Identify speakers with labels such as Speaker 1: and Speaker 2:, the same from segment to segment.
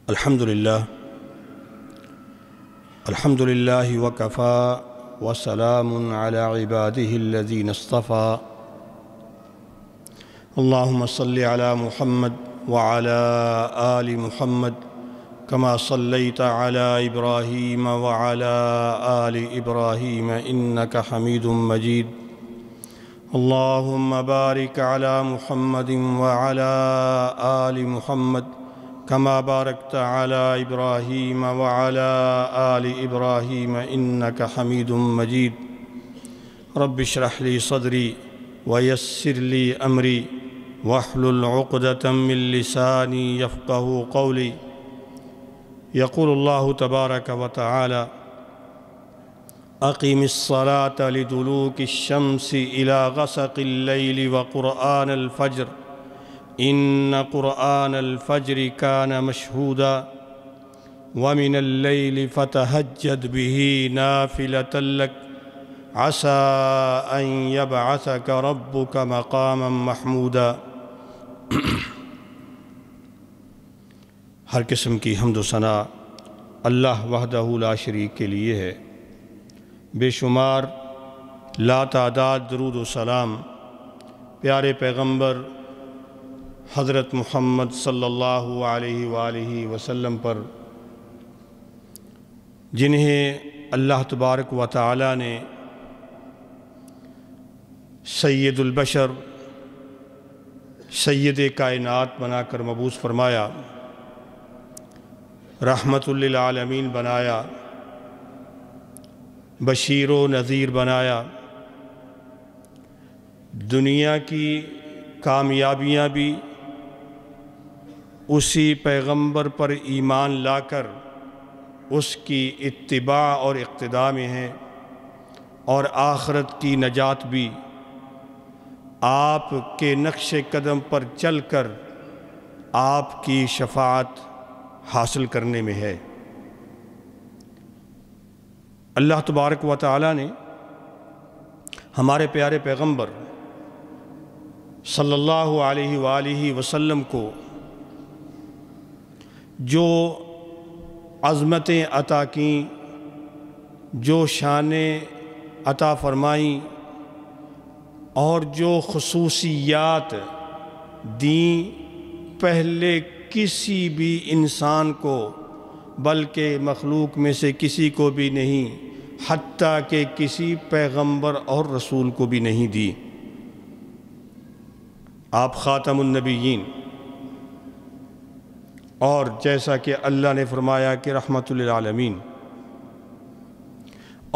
Speaker 1: الحمد لله وكفى وسلام على عباده الذين اصطفى اللهم صل على محمد وعلى آل محمد كما صليت على إبراهيم وعلى آل إبراهيم إنك حميد مجيد اللهم بارك على محمد وعلى آل محمد كما باركت على إبراهيم وعلى آل إبراهيم إنك حميد مجيد رب اشرح لي صدري ويسر لي أمري واحلل عقدة من لساني يفقه قولي يقول الله تبارك وتعالى أقم الصلاة لدلوك الشمس إلى غسق الليل وقرآن الفجر إن قرآن الفجر كان مشهودا ومن الليل فتهجد به نافلة لك عسى أن يبعثك ربك مقاما محمودا۔ ہر قسم کی حمد و ثنا اللہ وحدہ لا شریک کے لیے ہے۔ بے شمار لا تعداد درود و سلام پیارے پیغمبر حضرت محمد صلی اللہ علیہ وآلہ وسلم پر، جنہیں اللہ تبارک و تعالی نے سید البشر، سید کائنات بنا کر مبعوث فرمایا، رحمت للعالمین بنایا، بشیر و نذیر بنایا۔ دنیا کی کامیابیاں بھی اسی پیغمبر پر ایمان لا کر اس کی اتباع اور اقتداء میں ہیں، اور آخرت کی نجات بھی آپ کے نقش قدم پر چل کر آپ کی شفاعت حاصل کرنے میں ہے۔ اللہ تبارک و تعالی نے ہمارے پیارے پیغمبر صلی اللہ علیہ وآلہ وسلم کو جو عظمتیں عطا کیں، جو شانیں عطا فرمائیں، اور جو خصوصیات دیں، پہلے کسی بھی انسان کو، بلکہ مخلوق میں سے کسی کو بھی نہیں، حتیٰ کہ کسی پیغمبر اور رسول کو بھی نہیں دی۔ آپ خاتم النبیین، اور جیسا کہ اللہ نے فرمایا کہ رحمت للعالمین،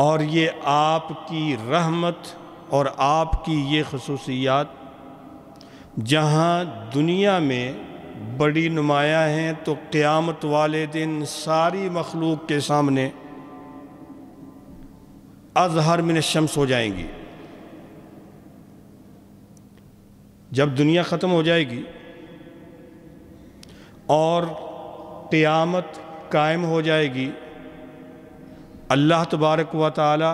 Speaker 1: اور یہ آپ کی رحمت اور آپ کی یہ خصوصیات جہاں دنیا میں بڑی نمایاں ہیں، تو قیامت والے دن ساری مخلوق کے سامنے اظہر من الشمس ہو جائیں گی۔ جب دنیا ختم ہو جائے گی اور قیامت قائم ہو جائے گی، اللہ تبارک و تعالی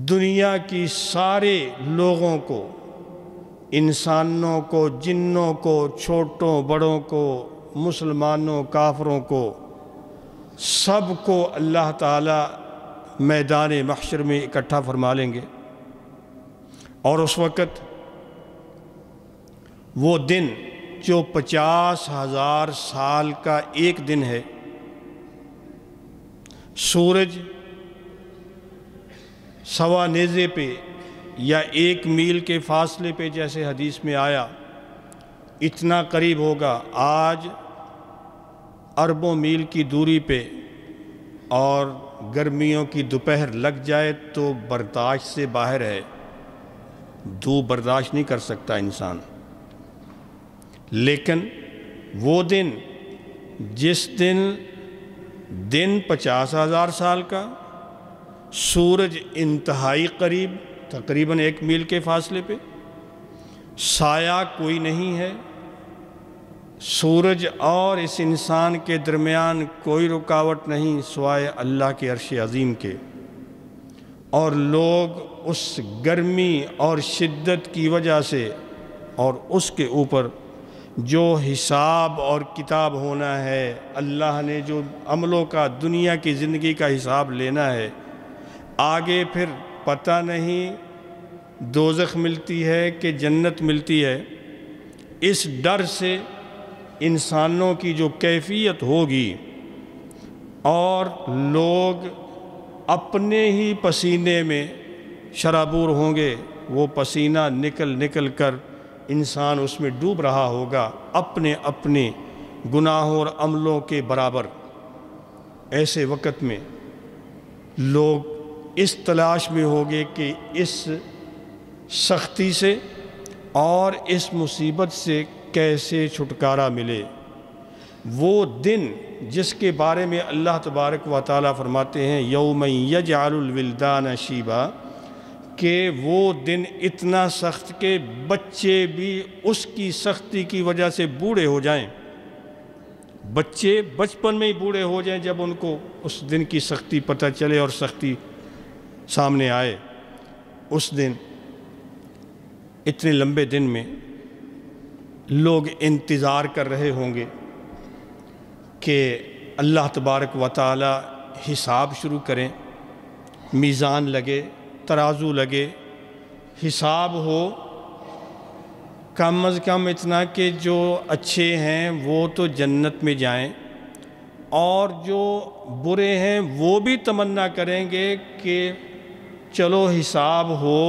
Speaker 1: دنیا کی سارے لوگوں کو، انسانوں کو، جنوں کو، چھوٹوں بڑوں کو، مسلمانوں کافروں کو، سب کو اللہ تعالی میدان محشر میں اکٹھا فرما لیں گے۔ اور اس وقت وہ دن جو 50,000 سال کا ایک دن ہے، سورج سوا نیزے پہ یا 1 میل کے فاصلے پہ، جیسے حدیث میں آیا، اتنا قریب ہوگا۔ آج اربوں میل کی دوری پہ، اور گرمیوں کی دوپہر لگ جائے تو برداشت سے باہر ہے، دھوپ برداشت نہیں کر سکتا انسان۔ لیکن وہ دن، جس دن 50,000 سال کا، سورج انتہائی قریب، تقریباً 1 میل کے فاصلے پہ، سایہ کوئی نہیں ہے، سورج اور اس انسان کے درمیان کوئی رکاوٹ نہیں سوائے اللہ کے عرش عظیم کے، اور لوگ اس گرمی اور شدت کی وجہ سے اور اس کے اوپر جو حساب اور کتاب ہونا ہے، اللہ نے جو عملوں کا دنیا کی زندگی کا حساب لینا ہے، آگے پھر پتہ نہیں دوزخ ملتی ہے کہ جنت ملتی ہے، اس ڈر سے انسانوں کی جو کیفیت ہوگی اور لوگ اپنے ہی پسینے میں شرابور ہوں گے، وہ پسینہ نکل نکل کر انسان اس میں ڈوب رہا ہوگا اپنے اپنے گناہوں اور عملوں کے برابر۔ ایسے وقت میں لوگ اس تلاش میں ہوگے کہ اس سختی سے اور اس مصیبت سے کیسے چھٹکارا ملے۔ وہ دن جس کے بارے میں اللہ تبارک و تعالیٰ فرماتے ہیں یوم یجعل الولدان شیبا، کہ وہ دن اتنا سخت کہ بچے بھی اس کی سختی کی وجہ سے بوڑھے ہو جائیں، بچے بچپن میں ہی بوڑھے ہو جائیں جب ان کو اس دن کی سختی پتہ چلے اور سختی سامنے آئے۔ اس دن، اتنے لمبے دن میں لوگ انتظار کر رہے ہوں گے کہ اللہ تبارک و تعالی حساب شروع کریں، میزان لگے، ترازو لگے، حساب ہو، کم از کم اتنا کہ جو اچھے ہیں وہ تو جنت میں جائیں اور جو برے ہیں وہ بھی تمنا کریں گے کہ چلو حساب ہو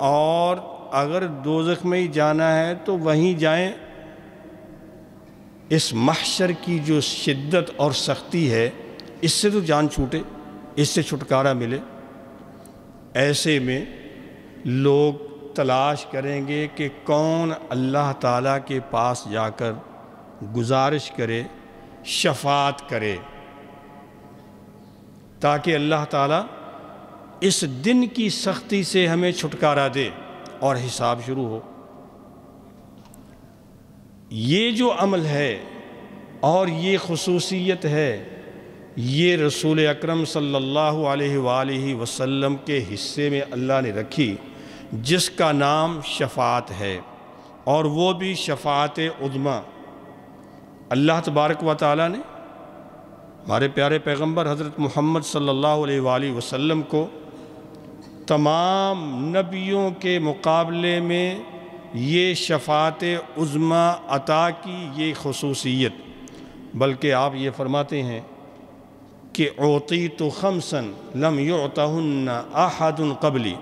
Speaker 1: اور اگر دوزخ میں ہی جانا ہے تو وہیں جائیں۔ اس محشر کی جو شدت اور سختی ہے، اس سے تو جان چھوٹے، اس سے چھٹکارا ملے۔ ایسے میں لوگ تلاش کریں گے کہ کون اللہ تعالیٰ کے پاس جا کر گزارش کرے، شفاعت کرے، تاکہ اللہ تعالیٰ اس دن کی سختی سے ہمیں چھٹکارا دے اور حساب شروع ہو۔ یہ جو عمل ہے اور یہ خصوصیت ہے، یہ رسول اکرم صلی اللہ علیہ وآلہ وسلم کے حصے میں اللہ نے رکھی، جس کا نام شفاعت ہے، اور وہ بھی شفاعت عظمی۔ اللہ تبارک و تعالیٰ نے ہمارے پیارے پیغمبر حضرت محمد صلی اللہ علیہ وآلہ وسلم کو تمام نبیوں کے مقابلے میں یہ شفاعت عظمی عطا کی، یہ خصوصیت۔ بلکہ آپ یہ فرماتے ہیں کہ اعطیت خمسا لم یعطہن احد قبلی،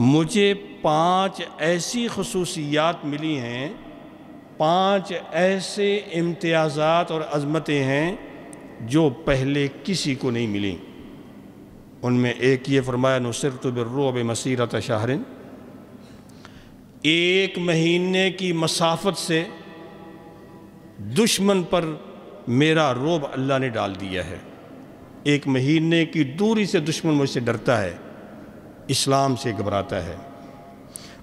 Speaker 1: مجھے 5 ایسی خصوصیات ملی ہیں، 5 ایسے امتیازات اور عظمتیں ہیں جو پہلے کسی کو نہیں ملیں۔ ان میں ایک یہ فرمایا نصرت بالرعب مسیرۃ شہر، 1 مہینے کی مسافت سے دشمن پر میرا رعب اللہ نے ڈال دیا ہے۔ 1 مہینے کی دوری سے دشمن مجھ سے ڈرتا ہے، اسلام سے گھبراتا ہے۔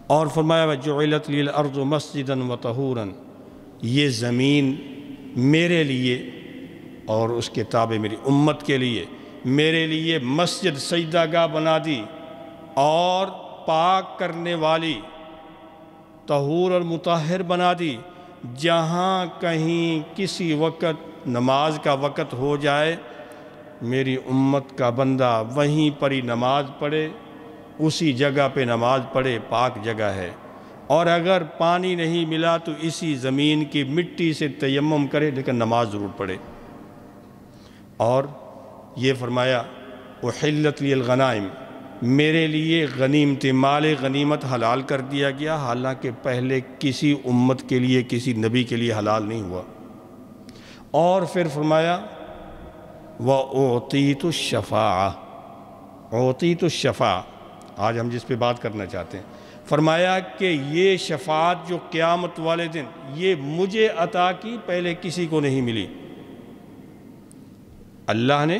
Speaker 1: اور فرمایا وَجُعِلَتْ لِي الْأَرْضُ مَسْجِدًا وَطَهُورًا، یہ زمین میرے لیے اور اس کے تابع میری امت کے لیے، میرے لیے مسجد سجدہ گاہ بنا دی اور پاک کرنے والی، طہور اور مطہر بنا دی۔ جہاں کہیں کسی وقت نماز کا وقت ہو جائے، میری امت کا بندہ وہیں پر ہی نماز پڑھے، اسی جگہ پہ نماز پڑھے، پاک جگہ ہے۔ اور اگر پانی نہیں ملا تو اسی زمین کی مٹی سے تیمم کرے، لیکن نماز ضرور پڑھے۔ اور یہ فرمایا احلت لی الغنائم، میرے لیے غنیمت، مال غنیمت حلال کر دیا گیا، حالانکہ پہلے کسی امت کے لیے، کسی نبی کے لیے حلال نہیں ہوا۔ اور پھر فرمایا وَأُعْطِيتُ الشَّفَاعَةَ، اعطیت الشفاعہ، آج ہم جس پہ بات کرنا چاہتے ہیں، فرمایا کہ یہ شفاعت جو قیامت والے دن یہ مجھے عطا کی، پہلے کسی کو نہیں ملی۔ اللہ نے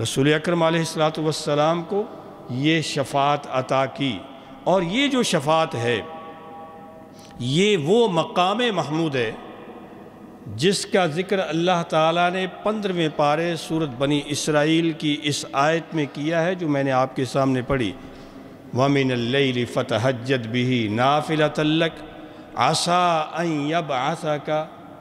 Speaker 1: رسول اکرم علیہ السلام کو یہ شفاعت عطا کی، اور یہ جو شفاعت ہے یہ وہ مقام محمود ہے جس کا ذکر اللہ تعالیٰ نے 15ویں پارے سورۃ بنی اسرائیل کی اس آیت میں کیا ہے جو میں نے آپ کے سامنے پڑھی، وَمِنَ اللَّيْلِ فَتَهَجَّدْ بِهِ نَافِلَةً لَكَ عَسَىٰ أَن يَبْعَثَكَ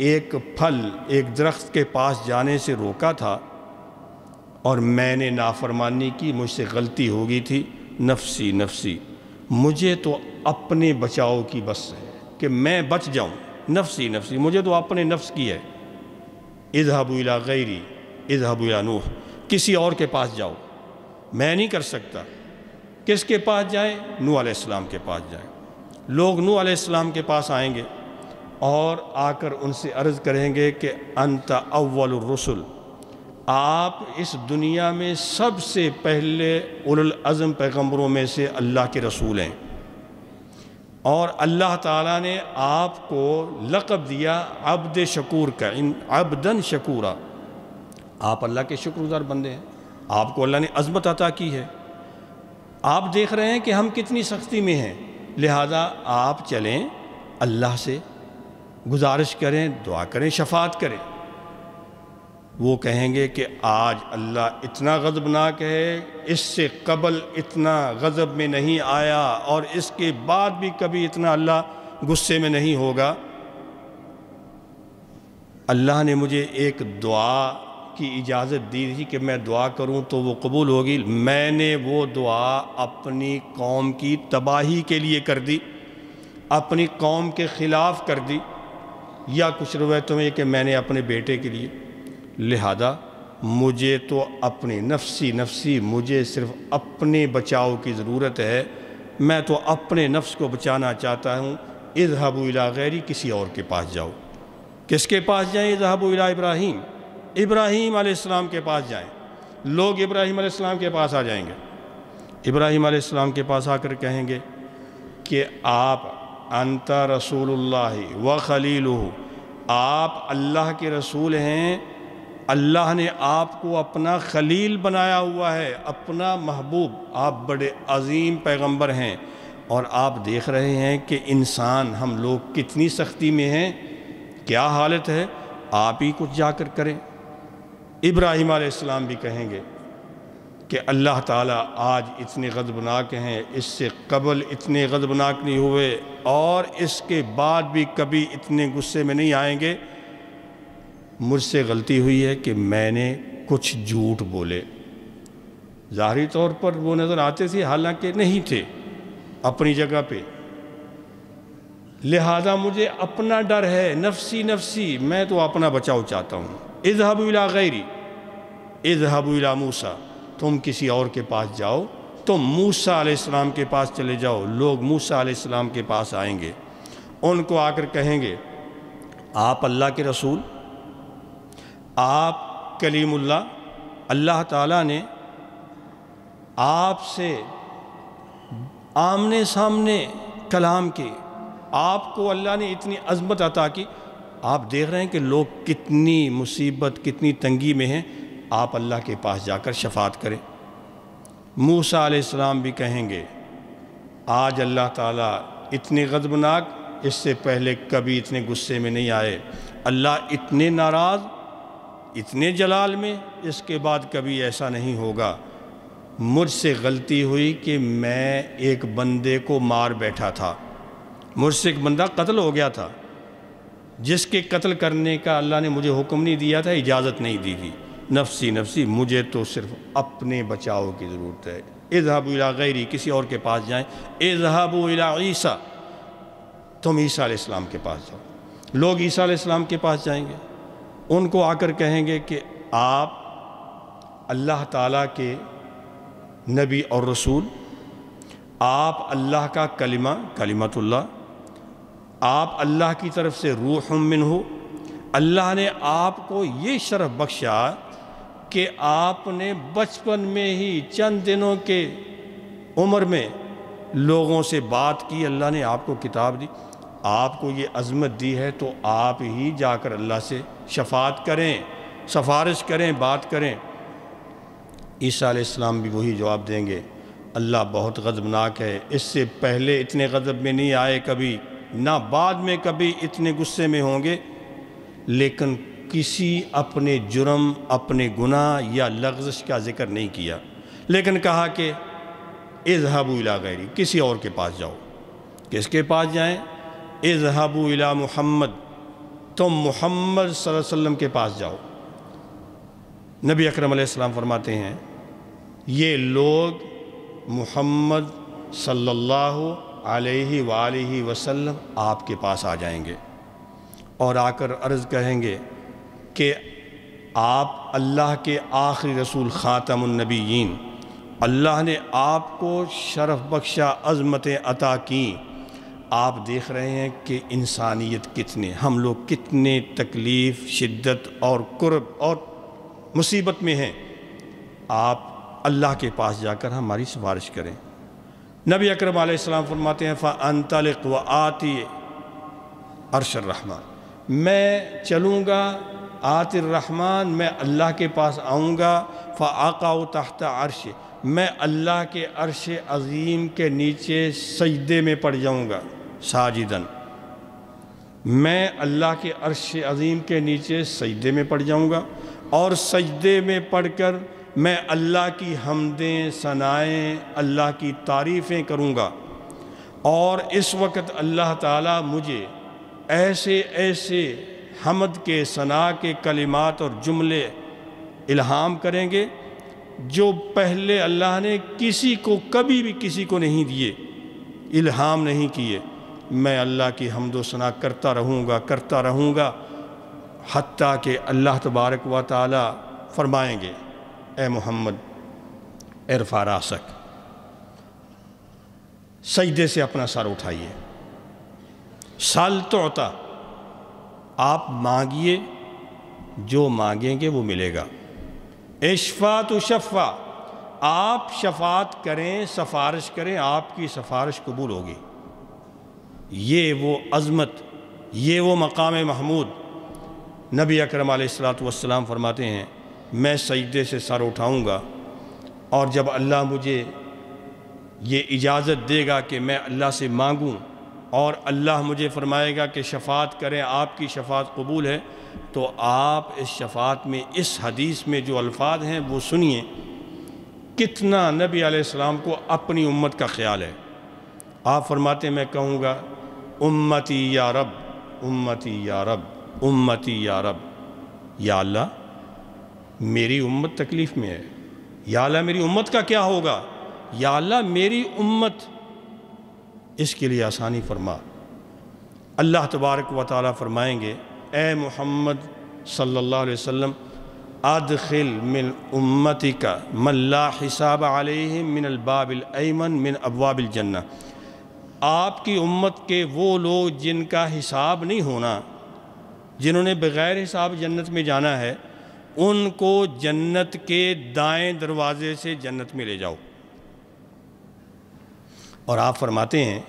Speaker 1: ایک پھل ایک درخت کے پاس جانے سے روکا تھا اور میں نے نافرمانی کی، مجھ سے غلطی ہو گئی تھی، نفسی نفسی، مجھے تو اپنے بچاؤ کی بس ہے کہ میں بچ جاؤں، نفسی نفسی، مجھے تو اپنے نفس کی ہے۔ اذهبوا الی غیری اذهبوا الی نوح، کسی اور کے پاس جاؤ، میں نہیں کر سکتا۔ کس کے پاس جائیں؟ نوح علیہ السلام کے پاس جائیں۔ لوگ نوح علیہ السلام کے پاس آئیں گے اور آ کر ان سے عرض کریں گے کہ انت اول الرسل، آپ اس دنیا میں سب سے پہلے اولو العزم پیغمبروں میں سے اللہ کے رسول ہیں، اور اللہ تعالیٰ نے آپ کو لقب دیا عبد شکور کا، عبدن شکورا، آپ اللہ کے شکر گزار بندے ہیں، آپ کو اللہ نے عظمت عطا کی ہے۔ آپ دیکھ رہے ہیں کہ ہم کتنی سختی میں ہیں، لہذا آپ چلیں اللہ سے گزارش کریں، دعا کریں، شفاعت کریں۔ وہ کہیں گے کہ آج اللہ اتنا غضبناک ہے، اس سے قبل اتنا غضب میں نہیں آیا اور اس کے بعد بھی کبھی اتنا اللہ غصے میں نہیں ہوگا۔ اللہ نے مجھے ایک دعا کی اجازت دی تھی کہ میں دعا کروں تو وہ قبول ہوگی، میں نے وہ دعا اپنی قوم کی تباہی کے لیے کر دی، اپنی قوم کے خلاف کر دی، یا کچھ روایتوں میں کہ میں نے اپنے بیٹے کے لیے۔ لہذا مجھے تو اپنے نفسی نفسی، مجھے صرف اپنے بچاؤ کی ضرورت ہے، میں تو اپنے نفس کو بچانا چاہتا ہوں۔ اذهبوا الی غیری، کسی اور کے پاس جاؤ۔ کس کے پاس جائیں؟ اذهبوا الی ابراہیم، ابراہیم علیہ السلام کے پاس جائیں۔ لوگ ابراہیم علیہ السلام کے پاس آ جائیں گے، ابراہیم علیہ السلام کے پاس آ کر کہیں گے کہ آپ انت رسول اللہ و خلیلہ، آپ اللہ کے رسول ہیں، اللہ نے آپ کو اپنا خلیل بنایا ہوا ہے، اپنا محبوب، آپ بڑے عظیم پیغمبر ہیں، اور آپ دیکھ رہے ہیں کہ انسان ہم لوگ کتنی سختی میں ہیں، کیا حالت ہے، آپ ہی کچھ جا کر کریں۔ ابراہیم علیہ السلام بھی کہیں گے کہ اللہ تعالیٰ آج اتنے غضبناک ہیں، اس سے قبل اتنے غضبناک نہیں ہوئے اور اس کے بعد بھی کبھی اتنے غصے میں نہیں آئیں گے۔ مجھ سے غلطی ہوئی ہے کہ میں نے کچھ جھوٹ بولے، ظاہری طور پر وہ نظر آتے تھے حالانکہ نہیں تھے اپنی جگہ پہ، لہذا مجھے اپنا ڈر ہے، نفسی نفسی، میں تو اپنا بچاؤ چاہتا ہوں۔ اذهبوا الی غیری اذهبوا الی موسیٰ، تم کسی اور کے پاس جاؤ، تم موسیٰ علیہ السلام کے پاس چلے جاؤ۔ لوگ موسیٰ علیہ السلام کے پاس آئیں گے، ان کو آ کر کہیں گے آپ اللہ کے رسول، آپ کلیم اللہ، اللہ تعالیٰ نے آپ سے آمنے سامنے کلام کی، آپ کو اللہ نے اتنی عظمت عطا کی، آپ دیکھ رہے ہیں کہ لوگ کتنی مصیبت کتنی تنگی میں ہیں، آپ اللہ کے پاس جا کر شفاعت کریں۔ موسیٰ علیہ السلام بھی کہیں گے آج اللہ تعالیٰ اتنے غضبناک، اس سے پہلے کبھی اتنے غصے میں نہیں آئے، اللہ اتنے ناراض، اتنے جلال میں، اس کے بعد کبھی ایسا نہیں ہوگا۔ مجھ سے غلطی ہوئی کہ میں ایک بندے کو مار بیٹھا تھا، مجھ سے ایک بندہ قتل ہو گیا تھا، جس کے قتل کرنے کا اللہ نے مجھے حکم نہیں دیا تھا، اجازت نہیں دی تھی۔ نفسی نفسی، مجھے تو صرف اپنے بچاؤ کی ضرورت ہے۔ اذهبوا الی غیری، کسی اور کے پاس جائیں۔ اذهبوا الی عیسیٰ، تم عیسیٰ علیہ السلام کے پاس جاؤ۔ لوگ عیسیٰ علیہ السلام کے پاس جائیں گے، ان کو آ کر کہیں گے کہ آپ اللہ تعالیٰ کے نبی اور رسول، آپ اللہ کا کلمہ، کلمت اللہ، آپ اللہ کی طرف سے روح منہ، اللہ نے آپ کو یہ شرف بخشا کہ آپ نے بچپن میں ہی چند دنوں کے عمر میں لوگوں سے بات کی، اللہ نے آپ کو کتاب دی، آپ کو یہ عظمت دی ہے تو آپ ہی جا کر اللہ سے شفاعت کریں، سفارش کریں، بات کریں۔ عیسیٰ علیہ السلام بھی وہی جواب دیں گے، اللہ بہت غضبناک ہے، اس سے پہلے اتنے غضب میں نہیں آئے کبھی، نہ بعد میں کبھی اتنے غصے میں ہوں گے، لیکن کسی اپنے جرم، اپنے گناہ یا لغزش کا ذکر نہیں کیا، لیکن کہا کہ اذهبوا الی غیری، کسی اور کے پاس جاؤ۔ کس کے پاس جائیں؟ اذهبوا الی محمد، تم محمد صلی اللہ علیہ وسلم کے پاس جاؤ۔ نبی اکرم علیہ السلام فرماتے ہیں یہ لوگ محمد صلی اللہ علیہ وآلہ وسلم آپ کے پاس آ جائیں گے اور آ کر عرض کہیں گے کہ آپ اللہ کے آخری رسول خاتم النبیین، اللہ نے آپ کو شرف بخشا، عظمتیں عطا کی، آپ دیکھ رہے ہیں کہ انسانیت کتنے، ہم لوگ کتنے تکلیف، شدت اور کرب اور مصیبت میں ہیں، آپ اللہ کے پاس جا کر ہماری سفارش کریں۔ نبی اکرم علیہ السلام فرماتے ہیں فَأَنْطَلِقْ وَآتِي عرش الرحمن، میں چلوں گا آتی الرحمن، میں اللہ کے پاس آؤں گا، فَأَقَعُ تَحْتَ عَرْشِ، میں اللہ کے عرش عظیم کے نیچے سجدے میں پڑ جاؤں گا، ساجدن، میں اللہ کے عرش عظیم کے نیچے سجدے میں پڑ جاؤں گا اور سجدے میں پڑھ کر میں اللہ کی حمدیں، ثنائیں، اللہ کی تعریفیں کروں گا، اور اس وقت اللہ تعالیٰ مجھے ایسے ایسے حمد کے، ثنا کے کلمات اور جملے الہام کریں گے جو پہلے اللہ نے کسی کو، کبھی بھی کسی کو نہیں دیے، الہام نہیں کیے۔ میں اللہ کی حمد و ثنا کرتا رہوں گا حتیٰ کہ اللہ تبارک و تعالی فرمائیں گے اے محمد ارفع راسک، سجدے سے اپنا سر اٹھائیے، سل تعطا، آپ مانگیے، جو مانگیں گے وہ ملے گا، اشفع تشفع، آپ شفاعت کریں، سفارش کریں، آپ کی سفارش قبول ہوگی۔ یہ وہ عظمت، یہ وہ مقام محمود۔ نبی اکرم علیہ السلام فرماتے ہیں میں سجدے سے سر اٹھاؤں گا، اور جب اللہ مجھے یہ اجازت دے گا کہ میں اللہ سے مانگوں، اور اللہ مجھے فرمائے گا کہ شفاعت کریں، آپ کی شفاعت قبول ہے، تو آپ اس شفاعت میں، اس حدیث میں جو الفاظ ہیں وہ سنیے، کتنا نبی علیہ السلام کو اپنی امت کا خیال ہے۔ آپ فرماتے ہیں میں کہوں گا امتی یا رب، امتی یا رب، امتی یا رب، یا اللہ میری امت تکلیف میں ہے، یا اللہ میری امت کا کیا ہوگا، یا اللہ میری امت، اس کے لیے آسانی فرما۔ اللہ تبارک و تعالیٰ فرمائیں گے اے محمد صلی اللہ علیہ وسلم ادخل من امتک من لا حساب علیہم من الباب الایمن من ابواب الجنہ، آپ کی امت کے وہ لوگ جن کا حساب نہیں ہونا، جنہوں نے بغیر حساب جنت میں جانا ہے، ان کو جنت کے دائیں دروازے سے جنت میں لے جاؤ۔ اور آپ فرماتے ہیں،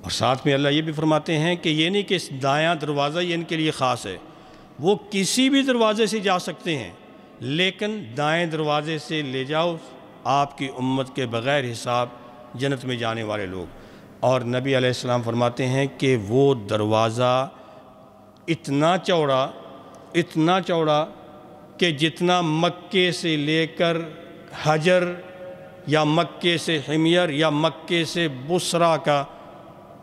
Speaker 1: اور ساتھ میں اللہ یہ بھی فرماتے ہیں کہ یہ نہیں کہ دایاں دروازہ یہ ان کے لیے خاص ہے، وہ کسی بھی دروازے سے جا سکتے ہیں، لیکن دائیں دروازے سے لے جاؤ آپ کی امت کے بغیر حساب جنت میں جانے والے لوگ۔ اور نبی علیہ السلام فرماتے ہیں کہ وہ دروازہ اتنا چوڑا کہ جتنا مکے سے لے کر حجر، یا مکے سے حمیر، یا مکے سے بصرہ کا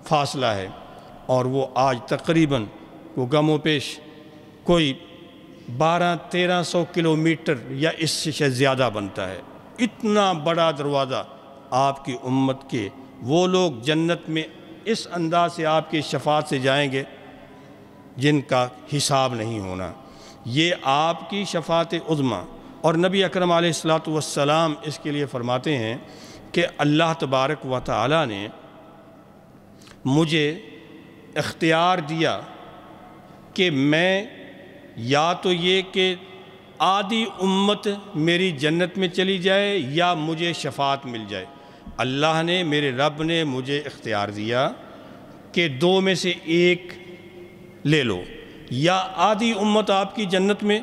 Speaker 1: فاصلہ ہے، اور وہ آج تقریباً وہ گم و پیش کوئی 1200-1300 کلومیٹر یا اس سے زیادہ بنتا ہے۔ اتنا بڑا دروازہ آپ کی امت کے وہ لوگ جنت میں اس انداز سے آپ کی شفاعت سے جائیں گے جن کا حساب نہیں ہونا، یہ آپ کی شفاعت عظمیٰ۔ اور نبی اکرم علیہ السلام اس کے لیے فرماتے ہیں کہ اللہ تبارک و تعالی نے مجھے اختیار دیا کہ میں یا تو یہ کہ آدھی امت میری جنت میں چلی جائے یا مجھے شفاعت مل جائے۔ اللہ نے، میرے رب نے مجھے اختیار دیا کہ دو میں سے ایک لے لو، یا آدھی امت آپ کی جنت میں،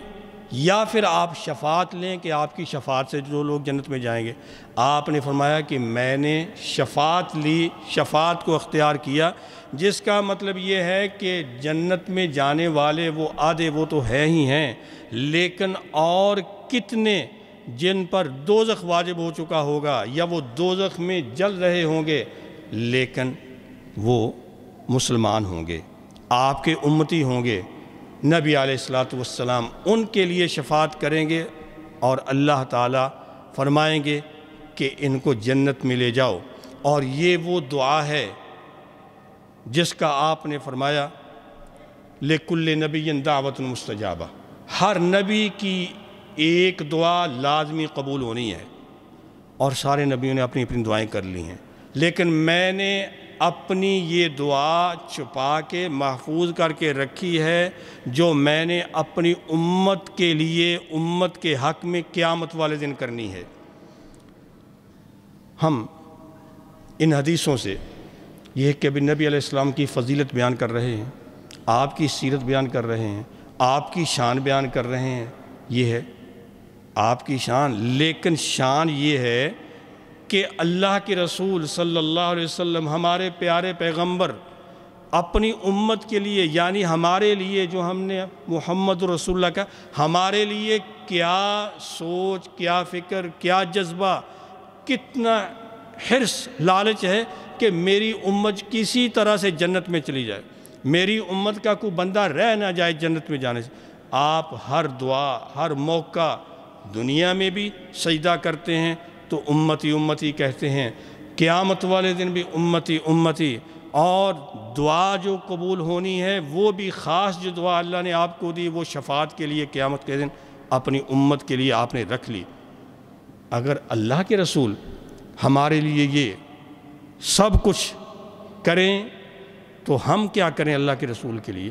Speaker 1: یا پھر آپ شفاعت لیں کہ آپ کی شفاعت سے جو لوگ جنت میں جائیں گے۔ آپ نے فرمایا کہ میں نے شفاعت لی، شفاعت کو اختیار کیا، جس کا مطلب یہ ہے کہ جنت میں جانے والے وہ آدھے وہ تو ہی ہیں، لیکن اور کتنے جن پر دوزخ واجب ہو چکا ہوگا یا وہ دوزخ میں جل رہے ہوں گے لیکن وہ مسلمان ہوں گے، آپ کے امتی ہوں گے، نبی علیہ الصلوۃ والسلام ان کے لیے شفاعت کریں گے اور اللہ تعالیٰ فرمائیں گے کہ ان کو جنت میں لے جاؤ۔ اور یہ وہ دعا ہے جس کا آپ نے فرمایا لِكُلِّ نَبِيٍّ دَعْوَةٌ مُسْتَجَابَةٌ، ہر نبی کی ایک دعا لازمی قبول ہونی ہے، اور سارے نبیوں نے اپنی اپنی دعائیں کر لی ہیں، لیکن میں نے اپنی یہ دعا چھپا کے محفوظ کر کے رکھی ہے جو میں نے اپنی امت کے لیے، امت کے حق میں قیامت والے دن کرنی ہے۔ ہم ان حدیثوں سے یہ کہ ابھی نبی علیہ السلام کی فضیلت بیان کر رہے ہیں، آپ کی سیرت بیان کر رہے ہیں، آپ کی شان بیان کر رہے ہیں، یہ ہے آپ کی شان، لیکن شان یہ ہے کہ اللہ کے رسول صلی اللہ علیہ وسلم ہمارے پیارے پیغمبر اپنی امت کے لیے، یعنی ہمارے لیے جو ہم نے محمد رسول اللہ کا، ہمارے لیے کیا سوچ، کیا فکر، کیا جذبہ، کتنا حرص، لالچ ہے کہ میری امت کسی طرح سے جنت میں چلی جائے، میری امت کا کوئی بندہ رہ نہ جائے جنت میں جانے سے۔ آپ ہر دعا، ہر موقع، دنیا میں بھی سجدہ کرتے ہیں تو امتی امتی کہتے ہیں، قیامت والے دن بھی امتی امتی، اور دعا جو قبول ہونی ہے وہ بھی خاص جو دعا اللہ نے آپ کو دی وہ شفاعت کے لیے قیامت کے دن اپنی امت کے لیے آپ نے رکھ لی۔ اگر اللہ کے رسول ہمارے لیے یہ سب کچھ کریں تو ہم کیا کریں اللہ کے رسول کے لیے؟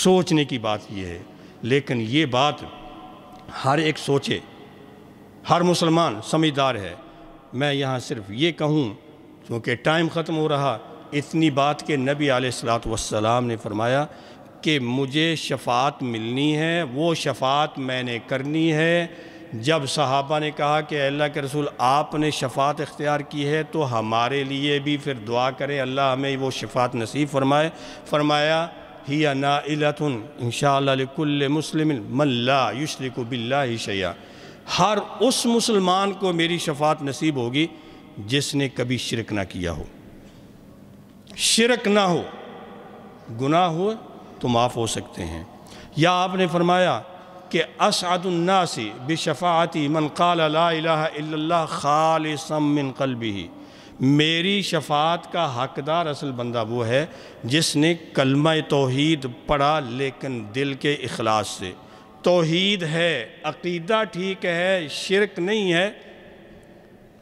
Speaker 1: سوچنے کی بات یہ ہے، لیکن یہ بات ہر ایک سوچے، ہر مسلمان سمجھدار ہے۔ میں یہاں صرف یہ کہوں کیونکہ ٹائم ختم ہو رہا، اتنی بات کہ نبی علیہ الصلوۃ والسلام نے فرمایا کہ مجھے شفاعت ملنی ہے، وہ شفاعت میں نے کرنی ہے۔ جب صحابہ نے کہا کہ اللہ کے رسول آپ نے شفاعت اختیار کی ہے تو ہمارے لیے بھی پھر دعا کریں اللہ ہمیں وہ شفاعت نصیب فرمائے۔ فرمایا ہی نائلۃ انشاءاللہ لکل مسلم من لا یشرک باللہ شیئا، ہر اس مسلمان کو میری شفاعت نصیب ہوگی جس نے کبھی شرک نہ کیا ہو، شرک نہ ہو، گناہ ہو تو معاف ہو سکتے ہیں۔ یا آپ نے فرمایا کہ اسعد الناس بشفاعتی من قال لا الہ الا اللہ خالصا من قلبہ، میری شفاعت کا حقدار اصل بندہ وہ ہے جس نے کلمہ توحید پڑھا لیکن دل کے اخلاص سے، توحید ہے، عقیدہ ٹھیک ہے، شرک نہیں ہے۔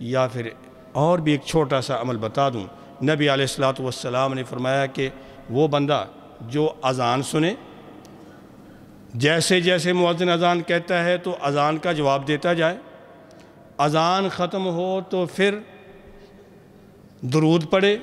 Speaker 1: یا پھر اور بھی ایک چھوٹا سا عمل بتا دوں، نبی علیہ الصلوۃ والسلام نے فرمایا کہ وہ بندہ جو اذان سنے، جیسے جیسے مؤذن اذان کہتا ہے تو اذان کا جواب دیتا جائے، اذان ختم ہو تو پھر درود پڑھے،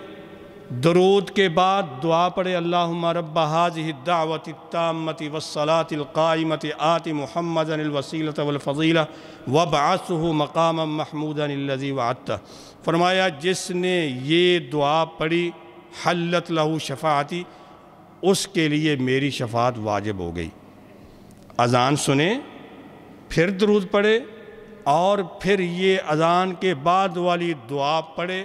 Speaker 1: درود کے بعد دعا پڑھے اللہم رب هذه الدعوة التامة والصلاة القائمة آت محمدا الوسیلة والفضیلة وابعثه مقاما محمودا الذی وعدتہ۔ فرمایا جس نے یہ دعا پڑھی حلت لہ شفاعتی، اس کے لیے میری شفاعت واجب ہو گئی۔ اذان سنیں، پھر درود پڑھے، اور پھر یہ اذان کے بعد والی دعا پڑھے،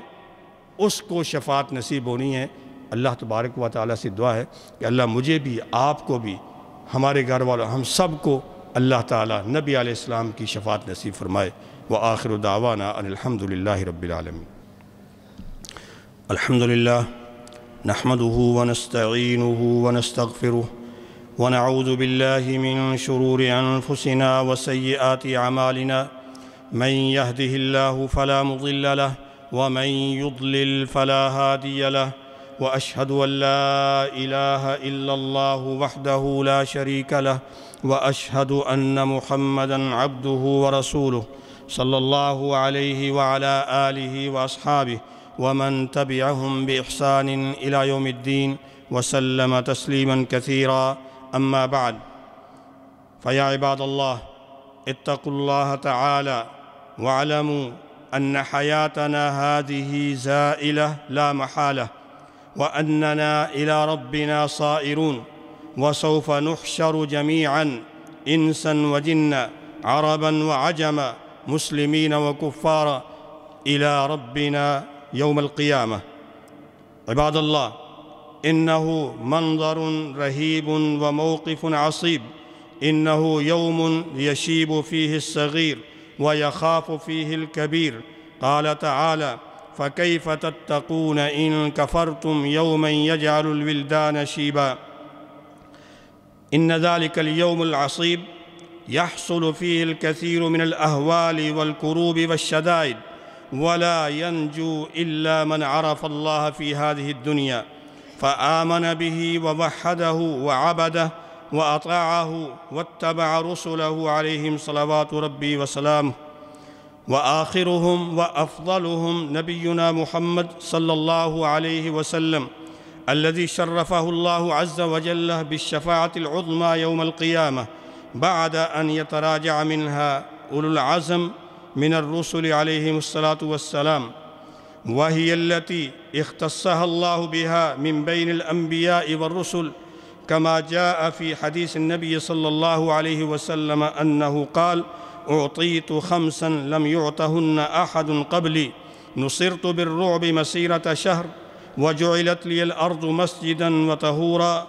Speaker 1: اس کو شفاعت نصیب ہونی ہے۔ اللہ تبارک و تعالیٰ سے دعا ہے کہ اللہ مجھے بھی، آپ کو بھی، ہمارے گھر والوں، ہم سب کو اللہ تعالیٰ نبی علیہ السلام کی شفاعت نصیب فرمائے۔ وآخر دعوانا ان الحمد للہ رب العالمین۔ الحمد للہ نحمده ونستعینه ونستغفره ونعوذ باللہ من شرور انفسنا وسیئات اعمالنا، من يهده الله فلا مضل له ومن يضلل فلا هادي له، وأشهد أن لا إله إلا الله وحده لا شريك له، وأشهد أن محمدًا عبده ورسوله صلى الله عليه وعلى آله وأصحابه ومن تبعهم بإحسان إلى يوم الدين وسلم تسليما كثيرا، أما بعد، فيا عباد الله اتقوا الله تعالى واعلموا أن حياتنا هذه زائلة لا محالة، وأننا إلى ربنا صائرون، وسوف نحشر جميعا إنسا وجنا، عربا وعجما، مسلمين وكفارا إلى ربنا يوم القيامة۔ عباد الله، إنه منظر رهيب وموقف عصيب، إنه يوم يشيب فيه الصغير ويخاف فيه الكبير. قال تعالى: فكيف تتقون إن كفرتم يوما يجعل الولدان شيبا. إن ذلك اليوم العصيب يحصل فيه الكثير من الأهوال والكروب والشدائد، ولا ينجو إلا من عرف الله في هذه الدنيا فآمن به ووحده وعبده وأطاعه واتبع رسله عليهم صلوات ربي وسلامه. وآخرهم وأفضلهم نبينا محمد صلى الله عليه وسلم، الذي شرفه الله عز وجل بالشفاعة العظمى يوم القيامة بعد أن يتراجع منها أولو العزم من الرسل عليهم الصلاة والسلام، وهي التي اختصها الله بها من بين الأنبياء والرسل، كما جاء في حديث النبي صلى الله عليه وسلم أنه قال: أعطيت خمسا لم يعطهن أحد قبلي، نصرت بالرعب مسيرة شهر، وجعلت لي الأرض مسجدا وطهورا،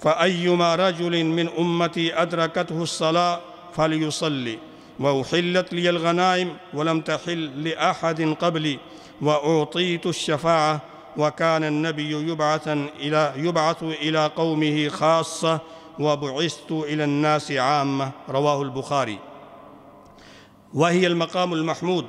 Speaker 1: فأيما رجل من أمتي أدركته الصلاة فليصلي، وأحلت لي الغنائم ولم تحل لأحد قبلي، وأعطيت الشفاعة، وكان النبي يبعث إلى قومه خاصة، وبعثت إلى الناس عامة. رواه البخاري. وهي المقام المحمود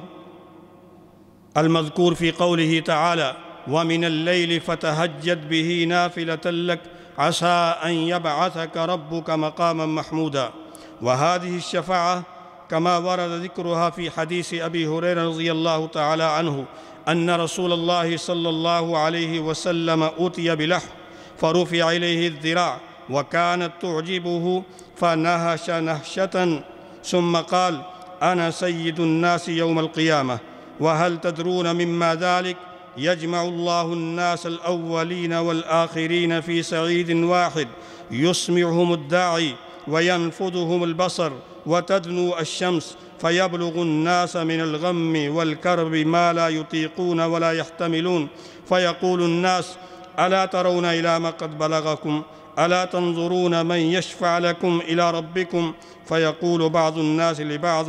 Speaker 1: المذكور في قوله تعالى: ومن الليل فتهجد به نافلة لك عسى أن يبعثك ربك مقاما محمودا. وهذه الشفاعة كما ورد ذكرها في حديث أبي هريرة رضي الله تعالى عنه أن رسول الله صلى الله عليه وسلم أوتي بلحم فرفع إليه الذراع وكانت تعجبه فنهش نهشة ثم قال: أنا سيد الناس يوم القيامة. وهل تدرون مما ذلك؟ يجمع الله الناس الأولين والآخرين في صعيد واحد، يسمعهم الداعي وينفذهم البصر، وتدنو الشمس فيبلغ الناس من الغم والكرب ما لا يطيقون ولا يحتملون، فيقول الناس: ألا ترون إلى ما قد بلغكم؟ ألا تنظرون من يشفع لكم إلى ربكم؟ فيقول بعض الناس لبعض: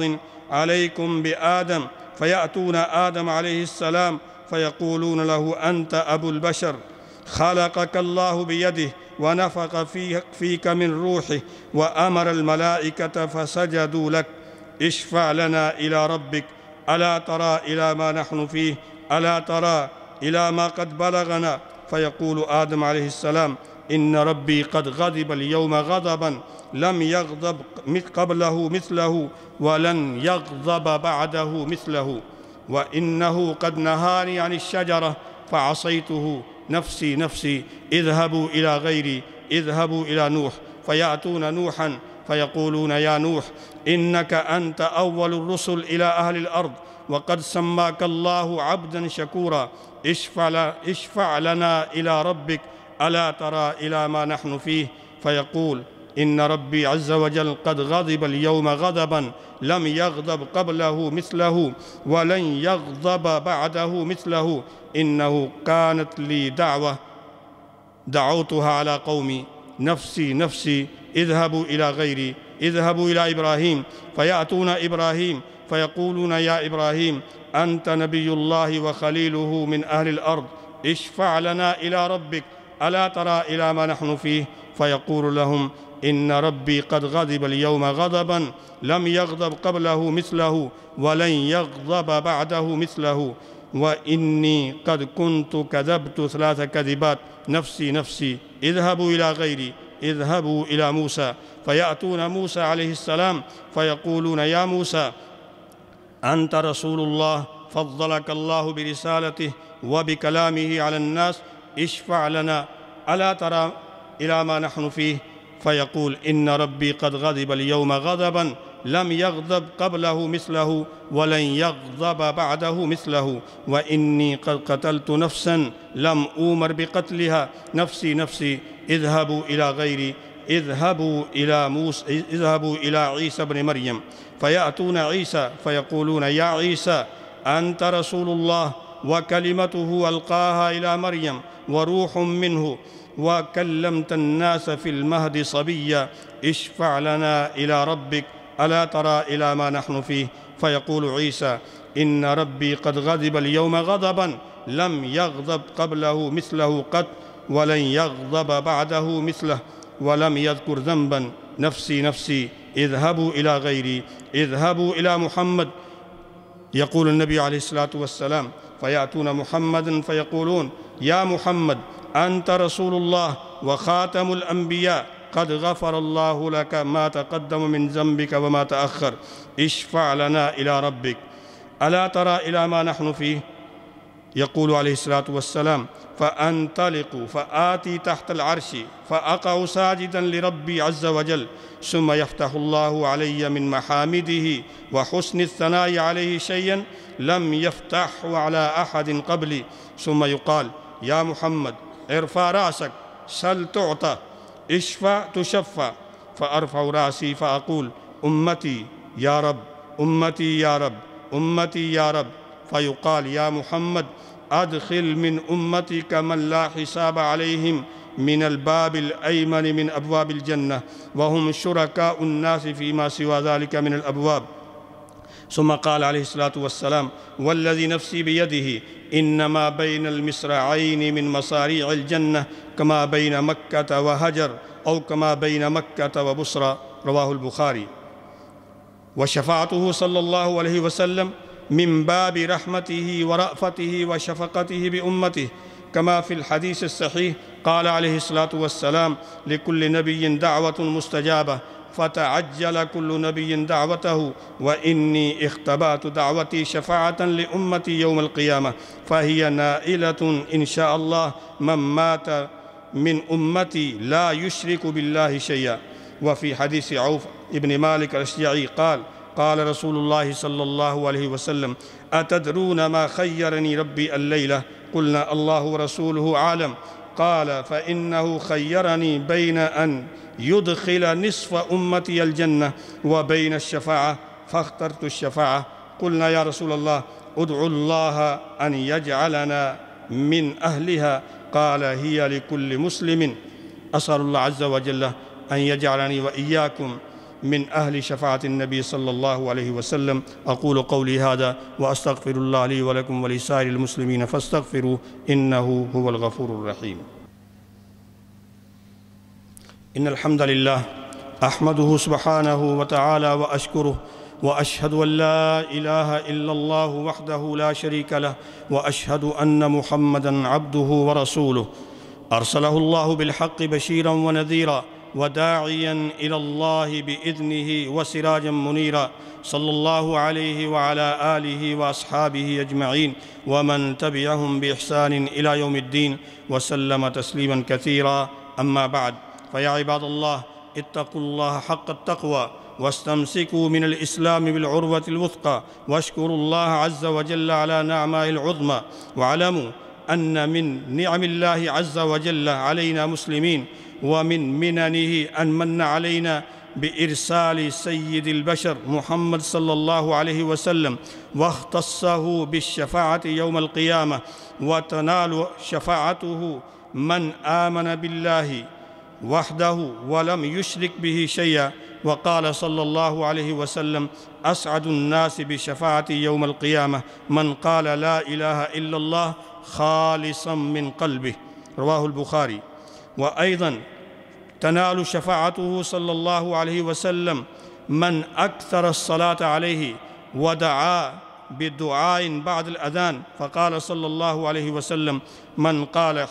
Speaker 1: عليكم بآدم. فيأتون آدم عليه السلام فيقولون له: أنت أبو البشر، خلقك الله بيده ونفخ فيك من روحه وأمر الملائكة فسجدوا لك، اشفع لنا إلى ربك. ألا ترى إلى ما نحن فيه؟ ألا ترى إلى ما قد بلغنا؟ فيقول آدم عليه السلام: إن ربي قد غضب اليوم غضبا لم يغضب قبله مثله ولن يغضب بعده مثله، وإنه قد نهاني عن الشجرة فعصيته، نفسي نفسي، اذهبوا إلى غيري، اذهبوا إلى نوح. فيأتون نوحا فيقولون: يا نوح، إنك أنت أول الرسل إلى أهل الأرض، وقد سماك الله عبدا شكورا، اشفع لنا إلى ربك. ألا ترى إلى ما نحن فيه؟ فيقول: إن ربي عز وجل قد غضب اليوم غضبا لم يغضب قبله مثله ولن يغضب بعده مثله، إنه كانت لي دعوة دعوتها على قومي، نفسي نفسي، اذهبوا إلى غيري، اذهبوا إلى إبراهيم. فيأتون إبراهيم فيقولون: يا إبراهيم، أنت نبي الله وخليله من أهل الأرض، اشفع لنا إلى ربك. ألا ترى إلى ما نحن فيه؟ فيقول لهم: إن ربي قد غضب اليوم غضبا لم يغضب قبله مثله ولن يغضب بعده مثله، وإني قد كنت كذبت 3 كذبات، نفسي نفسي، اذهبوا إلى غيري، اذهبوا إلى موسى. فيأتون موسى عليه السلام فيقولون: يا موسى، أنت رسول الله، فضلك الله برسالته وبكلامه على الناس، اشفع لنا. ألا ترى إلى ما نحن فيه؟ فيقول: إن ربي قد غضب اليوم غضبا لم يغضب قبله مثله ولن يغضب بعده مثله، وإني قد قتلت نفسا لم أومر بقتلها، نفسي نفسي، اذهبوا إلى غيري، اذهبوا إلى عيسى بن مريم. فيأتون عيسى فيقولون: يا عيسى، أنت رسول الله وكلمته ألقاها إلى مريم وروح منه وكلمت الناس في المهد صبيا اشفع لنا إلى ربك ألا ترى إلى ما نحن فيه فيقول عيسى إن ربي قد غضب اليوم غضبا لم يغضب قبله مثله قط ولن يغضب بعده مثله ولم يذكر ذنبا نفسي نفسي اذهبوا إلى غيري اذهبوا إلى محمد. يقول النبي عليه الصلاة والسلام فيأتون محمدا فيقولون يا محمد أنت رسول الله وخاتم الأنبياء قد غفر الله لك ما تقدم من ذنبك وما تأخر اشفع لنا إلى ربك ألا ترى إلى ما نحن فيه. يقول عليه الصلاة والسلام فأنطلق فآتي تحت العرش فأقع ساجدا لربي عز وجل ثم يفتح الله علي من محامده وحسن الثناء عليه شيئا لم يفتحه على أحد قبلي ثم يقال يا محمد ارفع رأسك سل تعطى اشفع تشفع فأرفع رأسي فأقول أمتي يا رب أمتي يا رب أمتي يا رب فيقال يا محمد أدخل من أمتك من لا حساب عليهم من الباب الأيمن من أبواب الجنة وهم شركاء الناس فيما سوى ذلك من الأبواب. ثم قال عليه الصلاة والسلام والذي نفسي بيده إنما بين المصراعين من مصاريع الجنة كما بين مكة وهجر أو كما بين مكة وبصرى رواه البخاري. وشفاعته صلى الله عليه وسلم من باب رحمته ورأفته وشفقته بأمته كما في الحديث الصحيح قال عليه الصلاة والسلام لكل نبي دعوة مستجابة فتعجل كل نبي دعوته وإني اختبأت دعوتي شفاعة لأمتي يوم القيامة فهي نائلة إن شاء الله من مات من أمتي لا يشرك بالله شيئا. وفي حديث عوف ابن مالك الأشجعي قال رسول الله صلى الله عليه وسلم أتدرون ما خيرني ربي الليلة قلنا الله ورسوله عالم قال فإنه خيرني بين أن يدخل نصف أمتي الجنة وبين الشفاعة فاخترت الشفاعة. قلنا يا رسول الله ادعو الله أن يجعلنا من أهلها قال هي لكل مسلم. أسأل الله عز وجل أن يجعلني وإياكم من أهل شفاعة النبي صلى الله عليه وسلم. أقول قولي هذا وأستغفر الله لي ولكم ولسائر المسلمين فاستغفروه إنه هو الغفور الرحيم. إن الحمد لله أحمده سبحانه وتعالى وأشكره وأشهد أن لا إله إلا الله وحده لا شريك له وأشهد أن محمدًا عبده ورسوله أرسله الله بالحق بشيرا ونذيرا وداعيا إلى الله بإذنه وسراجا منيرا صلى الله عليه وعلى آله وأصحابه أجمعين ومن تبعهم بإحسان إلى يوم الدين وسلم تسليما كثيرا. أما بعد فيا عباد الله اتقوا الله حق التقوى واستمسكوا من الإسلام بالعروة الوثقى واشكروا الله عز وجل على نعمه العظمى واعلموا أن من نعم الله عز وجل علينا مسلمين ومن مننه أن من علينا بإرسال سيد البشر محمد صلى الله عليه وسلم واختصه بالشفاعة يوم القيامة وتنال شفاعته من آمن بالله وحده ولم يشرك به شيئا. وقال صلى الله عليه وسلم أسعد الناس بشفاعتي يوم القيامة من قال لا إله إلا الله خالصا من قلبه رواه البخاري. وأيضا تنال شفاعته صلى الله عليه وسلم من أكثر الصلاة عليه ودعا بالدعاء بعد الأذان فقال صلى الله عليه وسلم من قال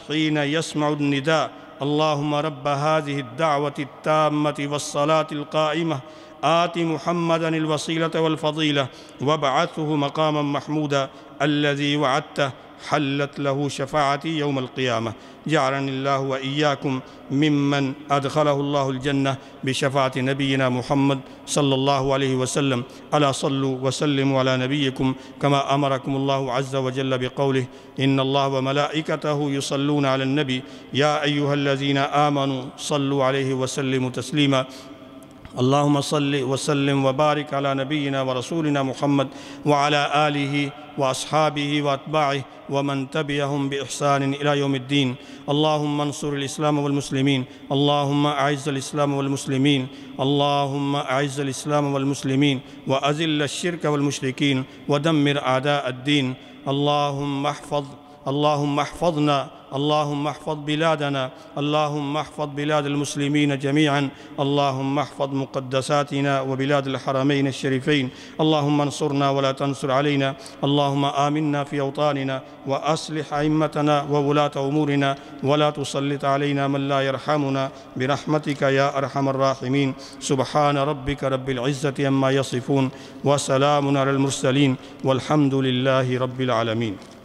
Speaker 1: حين يسمع النداء اللهم رب هذه الدعوة التامة والصلاة القائمة آت محمدا الوسيلة والفضيلة وابعثه مقاما محمودا الذي وعدته حلت له شفاعتي يوم القيامة. جعلني الله وإياكم ممن أدخله الله الجنة بشفاعة نبينا محمد صلى الله عليه وسلم. ألا صلوا وسلموا على نبيكم كما أمركم الله عز وجل بقوله إن الله وملائكته يصلون على النبي يا أيها الذين آمنوا صلوا عليه وسلموا تسليما. اللهم صل وسلم وبارك على نبينا ورسولنا محمد وعلى آله وأصحابه وأتباعه ومن تبعهم بإحسان إلى يوم الدين. اللهم انصر الإسلام والمسلمين. اللهم أعز الإسلام والمسلمين. اللهم أعز الإسلام والمسلمين وأذل الشرك والمشركين ودمر أعداء الدين. اللهم احفظنا، اللهم احفظ بلادنا، اللهم احفظ بلاد المسلمين جميعا، اللهم احفظ مقدساتنا وبلاد الحرمين الشريفين. اللهم انصرنا ولا تنصر علينا. اللهم آمنا في أوطاننا وأصلح أئمتنا وولاة أمورنا ولا تسلط علينا من لا يرحمنا برحمتك يا أرحم الراحمين. سبحان ربك رب العزة عما يصفون وسلام على المرسلين والحمد لله رب العالمين.